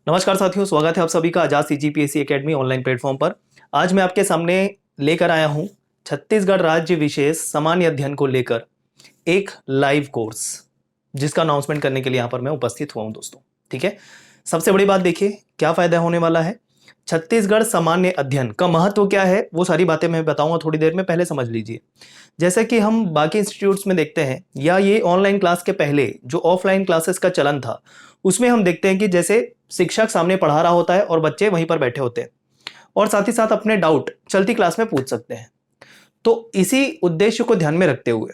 नमस्कार साथियों, स्वागत है आप सभी का आजाद सीजीपीएससी एकेडमी ऑनलाइन प्लेटफॉर्म पर। आज मैं आपके सामने लेकर आया हूं छत्तीसगढ़ राज्य विशेष सामान्य अध्ययन को लेकर एक लाइव कोर्स, जिसका अनाउंसमेंट करने के लिए यहां पर मैं उपस्थित हुआ हूं दोस्तों। ठीक है, सबसे बड़ी बात देखिए क्या फायदा होने वाला है। छत्तीसगढ़ सामान्य अध्ययन का महत्व क्या है वो सारी बातें मैं बताऊंगा थोड़ी देर में, पहले समझ लीजिए। जैसे कि हम बाकी इंस्टीट्यूट्स में देखते हैं या ये ऑनलाइन क्लास के पहले जो ऑफलाइन क्लासेस का चलन था उसमें हम देखते हैं कि जैसे शिक्षक सामने पढ़ा रहा होता है और बच्चे वहीं पर बैठे होते हैं और साथ ही साथ अपने डाउट चलती क्लास में पूछ सकते हैं। तो इसी उद्देश्य को ध्यान में रखते हुए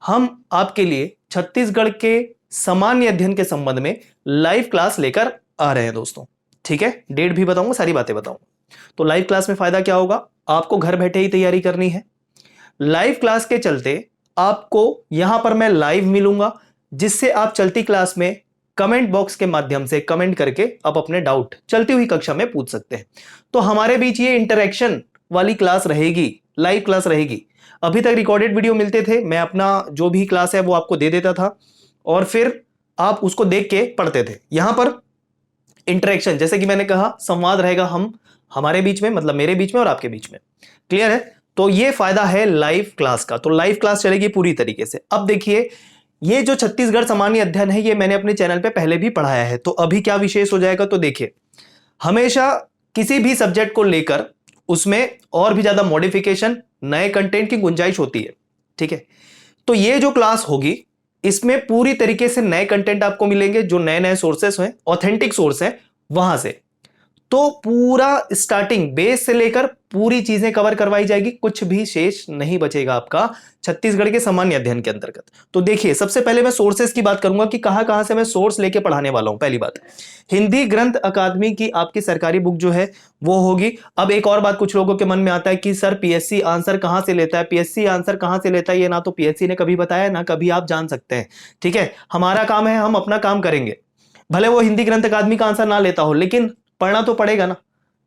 हम आपके लिए छत्तीसगढ़ के सामान्य अध्ययन के संबंध में लाइव क्लास लेकर आ रहे हैं दोस्तों। ठीक है, डेट भी बताऊंगा, सारी बातें बताऊंगा। तो लाइव क्लास में फायदा क्या होगा, आपको घर बैठे ही तैयारी करनी है। लाइव क्लास के चलते आपको यहां पर मैं लाइव मिलूंगा, जिससे आप चलती क्लास में कमेंट बॉक्स के माध्यम से कमेंट करके आप अपने डाउट चलती हुई कक्षा में पूछ सकते हैं। तो हमारे बीच ये इंटरेक्शन वाली क्लास रहेगी, लाइव क्लास रहेगी। अभी तक रिकॉर्डेड वीडियो मिलते थे, मैं अपना जो भी क्लास है वो आपको दे देता था और फिर आप उसको देख के पढ़ते थे। यहां पर इंटरेक्शन, जैसे कि मैंने कहा, संवाद रहेगा हमारे बीच में, मतलब मेरे बीच में और आपके बीच में। क्लियर है? तो ये फायदा है लाइव क्लास का। तो लाइव क्लास चलेगी पूरी तरीके से। अब देखिए, ये जो छत्तीसगढ़ सामान्य अध्ययन है ये मैंने अपने चैनल पे पहले भी पढ़ाया है। तो अभी क्या विशेष हो जाएगा, तो देखिए, हमेशा किसी भी सब्जेक्ट को लेकर उसमें और भी ज्यादा मॉडिफिकेशन, नए कंटेंट की गुंजाइश होती है। ठीक है, तो ये जो क्लास होगी इसमें पूरी तरीके से नए कंटेंट आपको मिलेंगे, जो नए नए सोर्सेस हैं, ऑथेंटिक सोर्स हैं वहां से। तो पूरा स्टार्टिंग बेस से लेकर पूरी चीजें कवर करवाई जाएगी, कुछ भी शेष नहीं बचेगा आपका छत्तीसगढ़ के सामान्य अध्ययन के अंतर्गत। तो देखिए, सबसे पहले मैं सोर्सेस की बात करूंगा कि कहां कहां से मैं सोर्स लेके पढ़ाने वाला हूं। पहली बात, हिंदी ग्रंथ अकादमी की आपकी सरकारी बुक जो है वो होगी। अब एक और बात कुछ लोगों के मन में आता है कि सर पीएससी आंसर कहां से लेता है, पीएससी आंसर कहां से लेता है, ये ना तो पीएससी ने कभी बताया ना कभी आप जान सकते हैं। ठीक है, हमारा काम है, हम अपना काम करेंगे। भले वो हिंदी ग्रंथ अकादमी का आंसर ना लेता हो, लेकिन पढ़ना तो पड़ेगा ना।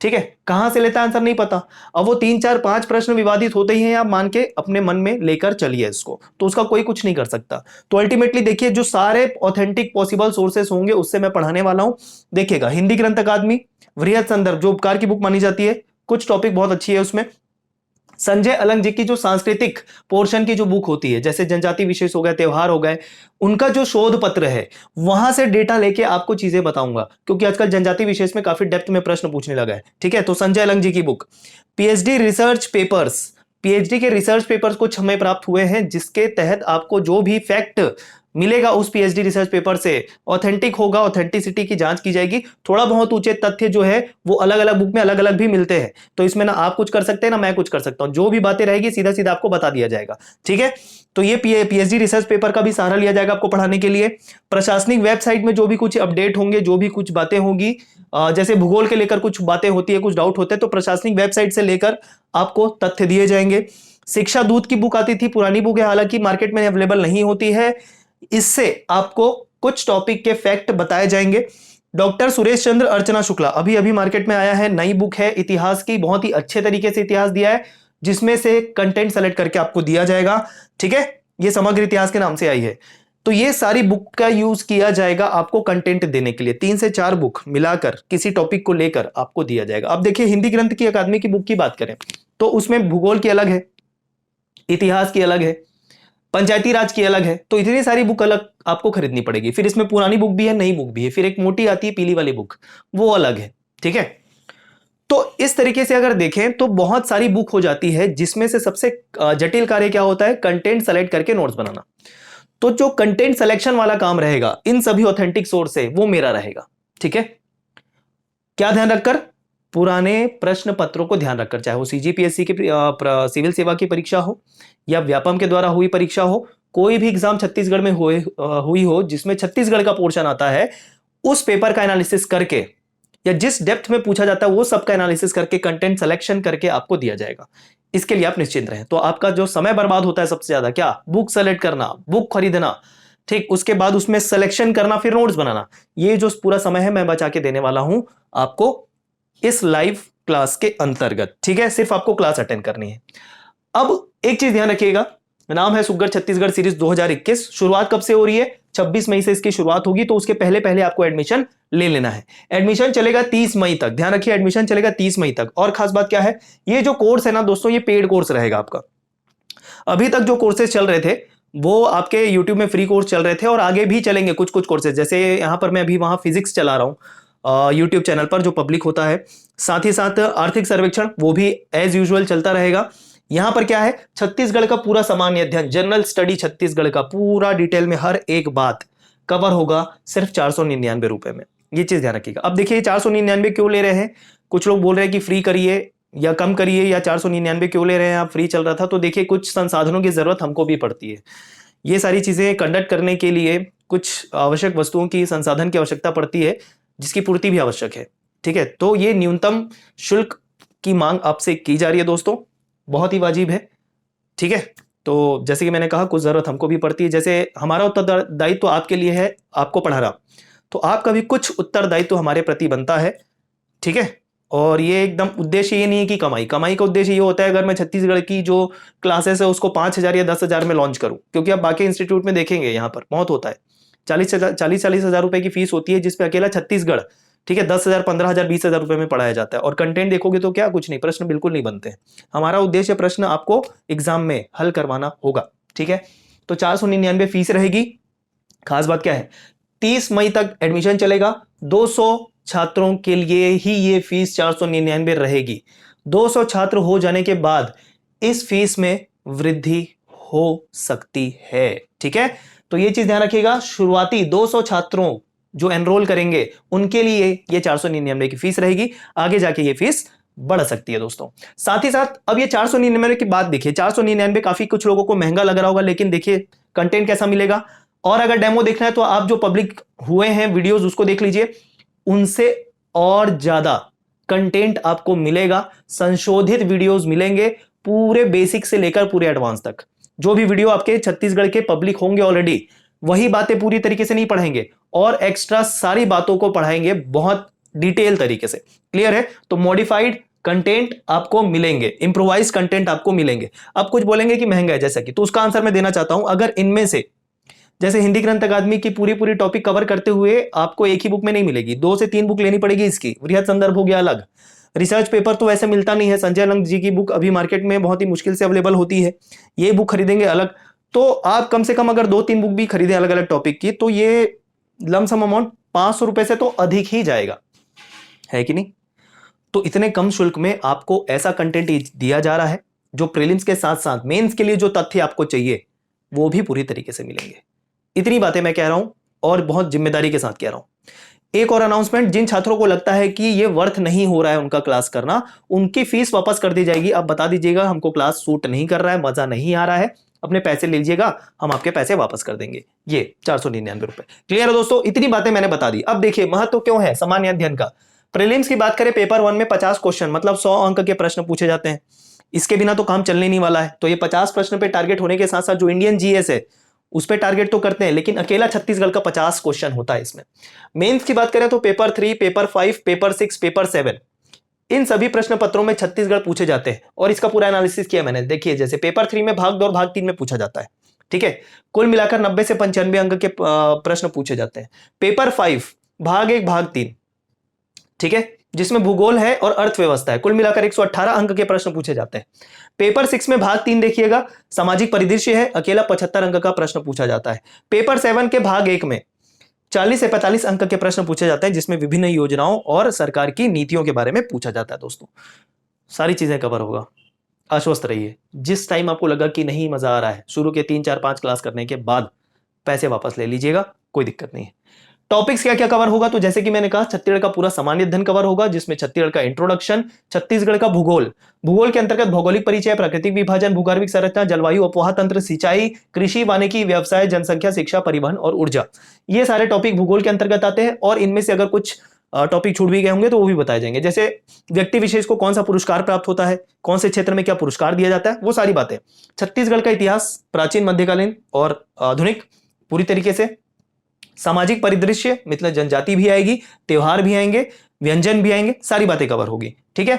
ठीक है, कहां से लेता है आंसर नहीं पता, अब वो 3 4 5 प्रश्न विवादित होते ही हैं, आप मान के अपने मन में लेकर चलिए इसको, तो उसका कोई कुछ नहीं कर सकता। तो अल्टीमेटली देखिए, जो सारे ऑथेंटिक पॉसिबल सोर्सेस होंगे उससे मैं पढ़ाने वाला हूं। देखिएगा, हिंदी ग्रंथ अकादमी वृहद संदर्भ जो उपकार की बुक मानी जाती है, कुछ टॉपिक बहुत अच्छी है उसमें। संजय अलंग जी की जो सांस्कृतिक पोर्शन की जो बुक होती है, जैसे जनजाति विशेष हो गए, त्योहार हो गए, उनका जो शोध पत्र है वहां से डेटा लेके आपको चीजें बताऊंगा, क्योंकि आजकल जनजाति विशेष में काफी डेप्थ में प्रश्न पूछने लगा है। ठीक है, तो संजय अलंग जी की book, PhD research papers, PhD के रिसर्च पेपर्स कुछ हमें प्राप्त हुए हैं, जिसके तहत आपको जो भी फैक्ट मिलेगा उस पीएचडी रिसर्च पेपर से ऑथेंटिक होगा, ऑथेंटिसिटी की जांच की जाएगी। थोड़ा बहुत ऊंचे तथ्य जो है वो अलग अलग बुक में अलग अलग भी मिलते हैं, तो इसमें ना आप कुछ कर सकते हैं ना मैं कुछ कर सकता हूं, जो भी बातें रहेगी सीधा सीधा आपको बता दिया जाएगा। ठीक है, तो ये पीएचडी रिसर्च पेपर का भी सहारा लिया जाएगा आपको पढ़ाने के लिए। प्रशासनिक वेबसाइट में जो भी कुछ अपडेट होंगे, जो भी कुछ बातें होंगी, जैसे भूगोल के लेकर कुछ बातें होती है, कुछ डाउट होते हैं, तो प्रशासनिक वेबसाइट से लेकर आपको तथ्य दिए जाएंगे। शिक्षा दूत की बुक आती थी, पुरानी बुक है, हालांकि मार्केट में अवेलेबल नहीं होती है। इससे आपको कुछ टॉपिक के फैक्ट बताए जाएंगे। डॉक्टर सुरेश चंद्र अर्चना शुक्ला, अभी अभी मार्केट में आया है, नई बुक है इतिहास की, बहुत ही अच्छे तरीके से इतिहास दिया है, जिसमें से कंटेंट सेलेक्ट करके आपको दिया जाएगा। ठीक है, ये समग्र इतिहास के नाम से आई है। तो ये सारी बुक का यूज किया जाएगा आपको कंटेंट देने के लिए। 3 से 4 बुक मिलाकर किसी टॉपिक को लेकर आपको दिया जाएगा। अब देखिए, हिंदी ग्रंथ की अकादमी की बुक की बात करें तो उसमें भूगोल की अलग है, इतिहास की अलग है, पंचायती राज की अलग है, तो इतनी सारी बुक अलग आपको खरीदनी पड़ेगी। फिर इसमें पुरानी बुक भी है, नई बुक भी है, फिर एक मोटी आती है पीली वाली बुक, वो अलग है। ठीक है, तो इस तरीके से अगर देखें तो बहुत सारी बुक हो जाती है, जिसमें से सबसे जटिल कार्य क्या होता है, कंटेंट सेलेक्ट करके नोट्स बनाना। तो जो कंटेंट सिलेक्शन वाला काम रहेगा इन सभी ऑथेंटिक सोर्स से, वो मेरा रहेगा। ठीक है, क्या ध्यान रखकर, पुराने प्रश्न पत्रों को ध्यान रखकर, चाहे वो सीजीपीएससी की सिविल सेवा की परीक्षा हो या व्यापम के द्वारा हुई परीक्षा हो, कोई भी एग्जाम छत्तीसगढ़ में हुई हो जिसमें छत्तीसगढ़ का पोर्शन आता है, उस पेपर का एनालिसिस करके या जिस डेप्थ में पूछा जाता है वो सबका एनालिसिस करके कंटेंट सिलेक्शन करके आपको दिया जाएगा। इसके लिए आप निश्चिंत रहें। तो आपका जो समय बर्बाद होता है सबसे ज्यादा, क्या, बुक सेलेक्ट करना, बुक खरीदना, ठीक, उसके बाद उसमें सिलेक्शन करना, फिर नोट्स बनाना, ये जो पूरा समय है मैं बचा के देने वाला हूं आपको इस लाइव क्लास के अंतर्गत। ठीक है, सिर्फ आपको क्लास अटेंड करनी है। अब एक चीज ध्यान रखिएगा, नाम है सुग्घर छत्तीसगढ़ सीरीज 2021। शुरुआत कब से हो रही है, 26 मई से इसकी शुरुआत होगी, तो उसके पहले पहले आपको एडमिशन ले लेना है। एडमिशन चलेगा 30 मई तक, ध्यान रखिए एडमिशन चलेगा 30 मई तक। और खास बात क्या है, ये जो कोर्स है ना दोस्तों, ये पेड कोर्स रहेगा आपका। अभी तक जो कोर्सेज चल रहे थे वो आपके यूट्यूब में फ्री कोर्स चल रहे थे, और आगे भी चलेंगे कुछ कुछ कोर्सेज। जैसे यहाँ पर मैं अभी वहाँ फिजिक्स चला रहा हूँ यूट्यूब चैनल पर जो पब्लिक होता है। साथ ही साथ आर्थिक सर्वेक्षण वो भी एज यूजुअल चलता रहेगा। यहाँ पर क्या है, छत्तीसगढ़ का पूरा सामान्य अध्ययन, जनरल स्टडी छत्तीसगढ़ का पूरा डिटेल में हर एक बात कवर होगा सिर्फ 499 रुपए में। ये चीज ध्यान रखिएगा। अब देखिए 499 क्यों ले रहे हैं, कुछ लोग बोल रहे हैं कि फ्री करिए या कम करिए, या 499 क्यों ले रहे हैं आप, फ्री चल रहा था। तो देखिए कुछ संसाधनों की जरूरत हमको भी पड़ती है। ये सारी चीजें कंडक्ट करने के लिए कुछ आवश्यक वस्तुओं की, संसाधन की आवश्यकता पड़ती है, जिसकी पूर्ति भी आवश्यक है। ठीक है, तो ये न्यूनतम शुल्क की मांग आपसे की जा रही है दोस्तों, बहुत ही वाजिब है। ठीक है, तो जैसे कि मैंने कहा कुछ जरूरत हमको भी पड़ती है। जैसे हमारा उत्तरदायित्व तो आपके लिए है, आपको पढ़ाना, तो आपका भी कुछ उत्तरदायित्व तो हमारे प्रति बनता है। ठीक है, और ये एकदम उद्देश्य ये नहीं है कि कमाई का उद्देश्य ये होता है अगर मैं छत्तीसगढ़ की जो क्लासेस है उसको 5,000 या 10,000 में लॉन्च करूं, क्योंकि आप बाकी इंस्टीट्यूट में देखेंगे यहाँ पर बहुत होता है, 40,000 रुपए की फीस होती है, जिसपे अकेला छत्तीसगढ़, ठीक है, 10,000, 15,000, 20,000 रुपए में पढ़ाया जाता है। और कंटेंट देखोगे तो क्या, कुछ नहीं, प्रश्न बिल्कुल नहीं बनते हैं। हमारा उद्देश्य प्रश्न आपको एग्जाम में हल करवाना होगा। ठीक है, तो 499 फीस रहेगी। खास बात क्या है, 30 मई तक एडमिशन चलेगा। 200 छात्रों के लिए ही ये फीस 499 रहेगी। 200 छात्र हो जाने के बाद इस फीस में वृद्धि हो सकती है। ठीक है, तो ये चीज ध्यान रखिएगा, शुरुआती 200 छात्रों जो एनरोल करेंगे उनके लिए ये 499 की फीस रहेगी। आगे जाके ये फीस बढ़ सकती है दोस्तों। साथ ही साथ अब ये 499 की बात देखिए, 499 काफी कुछ लोगों को महंगा लग रहा होगा, लेकिन देखिए कंटेंट कैसा मिलेगा। और अगर डेमो देखना है तो आप जो पब्लिक हुए हैं वीडियोस उसको देख लीजिए, उनसे और ज्यादा कंटेंट आपको मिलेगा, संशोधित वीडियोस मिलेंगे, पूरे बेसिक से लेकर पूरे एडवांस तक। जो भी वीडियो आपके छत्तीसगढ़ के पब्लिक होंगे ऑलरेडी, वही बातें पूरी तरीके से नहीं पढ़ाएंगे, और एक्स्ट्रा सारी बातों को पढ़ाएंगे बहुत डिटेल तरीके से। क्लियर है, तो मॉडिफाइड कंटेंट आपको मिलेंगे, इंप्रोवाइज कंटेंट आपको मिलेंगे। अब कुछ बोलेंगे कि महंगा है जैसा कि, तो उसका आंसर मैं देना चाहता हूं, अगर इनमें से जैसे हिंदी ग्रंथ अकादमी की पूरी टॉपिक कवर करते हुए आपको एक ही बुक में नहीं मिलेगी, 2 से 3 बुक लेनी पड़ेगी इसकी। वृहद संदर्भ हो गया अलग, रिसर्च पेपर तो वैसे मिलता नहीं है, संजय लंग जी की बुक अभी मार्केट में बहुत ही मुश्किल से अवेलेबल होती है, ये बुक खरीदेंगे अलग। तो आप कम से कम अगर 2-3 बुक भी खरीदें अलग अलग टॉपिक की, तो ये लमसम अमाउंट 500 रुपए से तो अधिक ही जाएगा, है कि नहीं। तो इतने कम शुल्क में आपको ऐसा कंटेंट दिया जा रहा है जो प्रीलिम्स के साथ साथ मेंस के लिए जो तथ्य आपको चाहिए वो भी पूरी तरीके से मिलेंगे। इतनी बातें मैं कह रहा हूं और बहुत जिम्मेदारी के साथ कह रहा हूं। एक और अनाउंसमेंट, जिन छात्रों को लगता है कि ये वर्थ नहीं हो रहा है उनका क्लास करना, उनकी फीस वापस कर दी जाएगी। आप बता दीजिएगा हमको क्लास सूट नहीं कर रहा है, मजा नहीं आ रहा है, अपने पैसे ले लीजिएगा, हम आपके पैसे वापस कर देंगे। ये 499 रुपए। क्लियर है दोस्तों, इतनी बातें मैंने बता दी। अब देखिए महत्व क्यों है सामान्य अध्ययन का। प्रीलिम्स की बात करें, पेपर 1 में 50 क्वेश्चन मतलब 100 अंक के प्रश्न पूछे जाते हैं। इसके बिना तो काम चलने नहीं वाला है। तो ये 50 प्रश्न पे टारगेट होने के साथ साथ जो इंडियन जीएस है उस पे टारगेट तो करते हैं, लेकिन अकेला छत्तीसगढ़ का 50 क्वेश्चन होता है इसमें। मेंस की बात करें तो पेपर 3, पेपर 5, पेपर 6, पेपर 7, इन सभी प्रश्न पत्रों में छत्तीसगढ़ पूछे जाते हैं, और इसका पूरा एनालिसिस किया मैंने। देखिए जैसे पेपर 3 में भाग 2 और भाग 3 में पूछा जाता है। ठीक है, कुल मिलाकर 90 से 95 अंक के प्रश्न पूछे जाते हैं। पेपर 5 भाग 1 भाग 3, ठीक है, जिसमें भूगोल है और अर्थव्यवस्था है, कुल मिलाकर 118 अंक के प्रश्न पूछे जाते हैं। पेपर 6 में भाग 3 देखिएगा, सामाजिक परिदृश्य है, अकेला 75 अंक का प्रश्न पूछा जाता है। पेपर 7 के भाग 1 में 40 से 45 अंक के प्रश्न पूछे जाते हैं, जिसमें विभिन्न योजनाओं और सरकार की नीतियों के बारे में पूछा जाता है। दोस्तों सारी चीजें कवर होगा, आश्वस्त रहिए। जिस टाइम आपको लगा कि नहीं मजा आ रहा है, शुरू के 3, 4, 5 क्लास करने के बाद पैसे वापस ले लीजिएगा, कोई दिक्कत नहीं है। टॉपिक्स क्या क्या कवर होगा, तो जैसे कि मैंने कहा छत्तीसगढ़ का पूरा सामान्य अध्ययन कवर होगा, जिसमें छत्तीसगढ़ का इंट्रोडक्शन, छत्तीसगढ़ का भूगोल, भूगोल के अंतर्गत भौगोलिक परिचय, प्राकृतिक विभाजन, भूगर्भिक संरचना, जलवायु, अपोहा तंत्र, सिंचाई, कृषि, वानिकी, व्यवसाय, जनसंख्या, शिक्षा, परिवहन और ऊर्जा, ये सारे टॉपिक भूगोल के अंतर्गत आते हैं। और इनमें से अगर कुछ टॉपिक छूट भी गए होंगे तो वो भी बताए जाएंगे, जैसे व्यक्ति विशेष को कौन सा पुरस्कार प्राप्त होता है, कौन से क्षेत्र में क्या पुरस्कार दिया जाता है, वो सारी बातें। छत्तीसगढ़ का इतिहास, प्राचीन, मध्यकालीन और आधुनिक पूरी तरीके से। सामाजिक परिदृश्य मतलब जनजाति भी आएगी, त्योहार भी आएंगे, व्यंजन भी आएंगे, सारी बातें कवर होगी। ठीक है,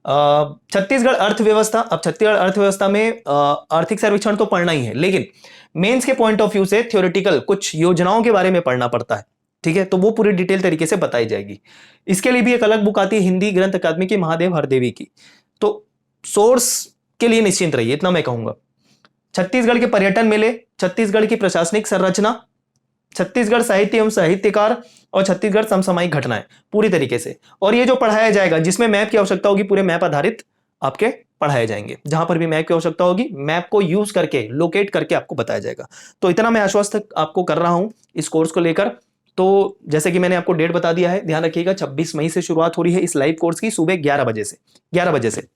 छत्तीसगढ़ अर्थव्यवस्था। अब छत्तीसगढ़ अर्थव्यवस्था में आर्थिक सर्वेक्षण तो पढ़ना ही है, लेकिन मेंस के पॉइंट ऑफ व्यू से थ्योरेटिकल कुछ योजनाओं के बारे में पढ़ना पड़ता है, ठीक है, तो वो पूरी डिटेल तरीके से बताई जाएगी। इसके लिए भी एक अलग बुक आती है हिंदी ग्रंथ अकादमी की, महादेव हरदेवी की। तो सोर्स के लिए निश्चिंत रहिए, इतना मैं कहूंगा। छत्तीसगढ़ के पर्यटन मेले, छत्तीसगढ़ की प्रशासनिक संरचना, छत्तीसगढ़ साहित्य एवं साहित्यकार और छत्तीसगढ़ समसामयिक घटनाएं पूरी तरीके से। और ये जो पढ़ाया जाएगा, जिसमें मैप की आवश्यकता होगी, पूरे मैप आधारित आपके पढ़ाए जाएंगे। जहां पर भी मैप की आवश्यकता होगी, मैप को यूज करके, लोकेट करके आपको बताया जाएगा। तो इतना मैं आश्वस्त आपको कर रहा हूं इस कोर्स को लेकर। तो जैसे कि मैंने आपको डेट बता दिया है, ध्यान रखिएगा 26 मई से शुरुआत हो रही है इस लाइव कोर्स की, सुबह 11 बजे से, 11 बजे से।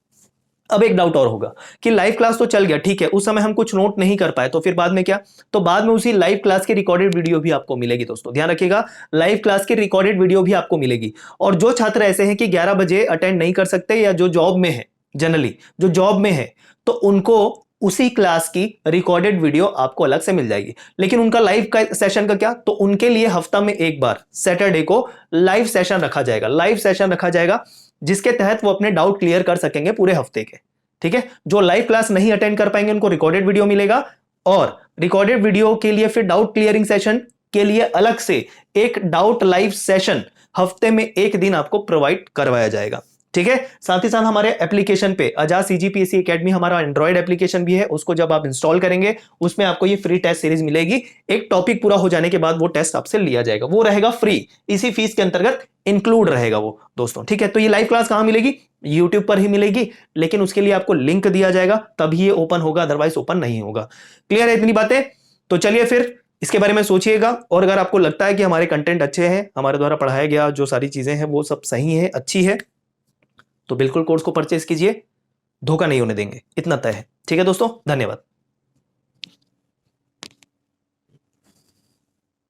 अब एक डाउट और होगा कि लाइव क्लास तो चल गया, ठीक है, उस समय हम कुछ नोट नहीं कर पाए, तो फिर बाद में क्या? तो बाद में उसी लाइव क्लास की रिकॉर्डेड वीडियो भी आपको मिलेगी दोस्तों, ध्यान रखिएगा, लाइव क्लास की रिकॉर्डेड वीडियो भी आपको मिलेगी। और जो छात्र ऐसे हैं कि 11 बजे अटेंड नहीं कर सकते, या जो जॉब में है, जनरली जो जॉब में है, तो उनको उसी क्लास की रिकॉर्डेड वीडियो आपको अलग से मिल जाएगी। लेकिन उनका लाइव का सेशन का क्या? तो उनके लिए हफ्ता में एक बार सैटरडे को लाइव सेशन रखा जाएगा, लाइव सेशन रखा जाएगा, जिसके तहत वो अपने डाउट क्लियर कर सकेंगे पूरे हफ्ते के, ठीक है। जो लाइव क्लास नहीं अटेंड कर पाएंगे उनको रिकॉर्डेड वीडियो मिलेगा, और रिकॉर्डेड वीडियो के लिए फिर डाउट क्लियरिंग सेशन के लिए अलग से एक डाउट लाइव सेशन हफ्ते में एक दिन आपको प्रोवाइड करवाया जाएगा, ठीक है। साथ ही साथ हमारे एप्लीकेशन पे आजाद सीजीपीएससी एकेडमी, हमारा एंड्रॉइड एप्लीकेशन भी है, उसको जब आप इंस्टॉल करेंगे उसमें आपको ये फ्री टेस्ट सीरीज मिलेगी। एक टॉपिक पूरा हो जाने के बाद वो टेस्ट आपसे लिया जाएगा, वो रहेगा फ्री, इसी फीस के अंतर्गत इंक्लूड रहेगा वो दोस्तों, ठीक है। तो ये लाइव क्लास कहां मिलेगी? यूट्यूब पर ही मिलेगी, लेकिन उसके लिए आपको लिंक दिया जाएगा, तभी ये ओपन होगा, अदरवाइज ओपन नहीं होगा। क्लियर है इतनी बातें? तो चलिए फिर इसके बारे में सोचिएगा, और अगर आपको लगता है कि हमारे कंटेंट अच्छे हैं, हमारे द्वारा पढ़ाया गया जो सारी चीजें हैं वो सब सही है, अच्छी है, तो बिल्कुल कोर्स को परचेज कीजिए, धोखा नहीं होने देंगे, इतना तय है, ठीक है दोस्तों। धन्यवाद।